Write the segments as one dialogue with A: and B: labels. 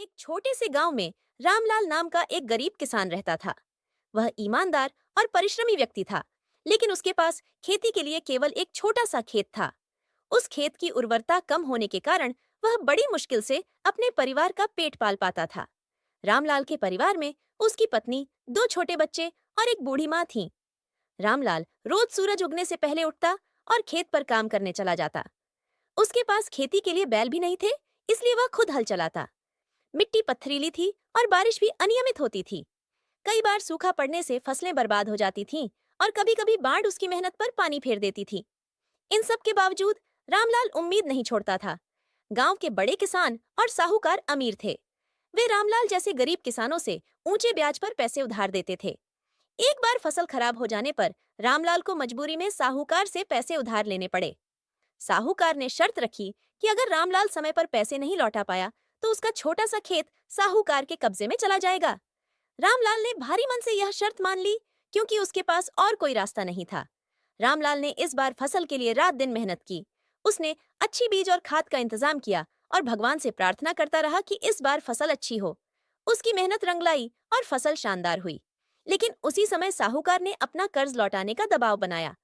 A: एक छोटे से गांव में रामलाल नाम का एक गरीब किसान रहता था। वह ईमानदार और परिश्रमी व्यक्ति था, लेकिन उसके पास खेती के लिए केवल एक छोटा सा खेत था। उस खेत की उर्वरता कम होने के कारण वह बड़ी मुश्किल से अपने परिवार का पेट पाल पाता था। रामलाल के परिवार में उसकी पत्नी, दो छोटे बच्चे और एक बूढ़ी माँ थी। रामलाल रोज सूरज उगने से पहले उठता और खेत पर काम करने चला जाता। उसके पास खेती के लिए बैल भी नहीं थे, इसलिए वह खुद हल चलाता। मिट्टी पथरीली थी और बारिश भी अनियमित होती थी। कई बार सूखा पड़ने से फसलें बर्बाद हो जाती थीं और कभी-कभी बाढ़ उसकी मेहनत पर पानी फेर देती थी। इन सब के बावजूद रामलाल उम्मीद नहीं छोड़ता था। गांव के बड़े किसान और साहूकार अमीर थे। वे रामलाल जैसे गरीब किसानों से ऊंचे ब्याज पर पैसे उधार देते थे। एक बार फसल खराब हो जाने पर रामलाल को मजबूरी में साहूकार से पैसे उधार लेने पड़े। साहूकार ने शर्त रखी कि अगर रामलाल समय पर पैसे नहीं लौटा पाया तो उसका छोटा सा खेत साहूकार के कब्जे में चला जाएगा। रामलाल ने भारी मन से यह शर्त मान ली, क्योंकि उसके पास और कोई रास्ता नहीं था। रामलाल ने इस बार फसल के लिए रात दिन मेहनत की। उसने अच्छी बीज और खाद का इंतजाम किया और भगवान से प्रार्थना करता रहा कि इस बार फसल अच्छी हो। उसकी मेहनत रंग लाई और फसल शानदार हुई। लेकिन उसी समय साहूकार ने अपना कर्ज लौटाने का दबाव बनाया।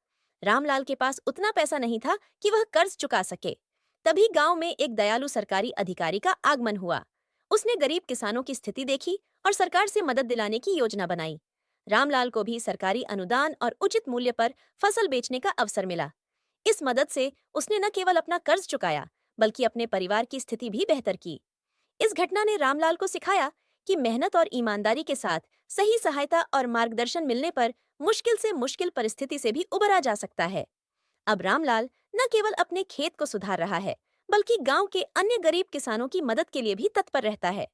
A: रामलाल के पास उतना पैसा नहीं था कि वह कर्ज चुका सके। तभी गांव में एक दयालु सरकारी अधिकारी का आगमन हुआ। उसने गरीब किसानों की स्थिति देखी और सरकार से मदद दिलाने की योजना बनाई। रामलाल को भी सरकारी अनुदान और उचित मूल्य पर फसल बेचने का अवसर मिला। इस मदद से उसने न केवल अपना कर्ज चुकाया, बल्कि अपने परिवार की स्थिति भी बेहतर की। इस घटना ने रामलाल को सिखाया कि मेहनत और ईमानदारी के साथ सही सहायता और मार्गदर्शन मिलने पर मुश्किल से मुश्किल परिस्थिति से भी उबरा जा सकता है। अब रामलाल न केवल अपने खेत को सुधार रहा है, बल्कि गांव के अन्य गरीब किसानों की मदद के लिए भी तत्पर रहता है।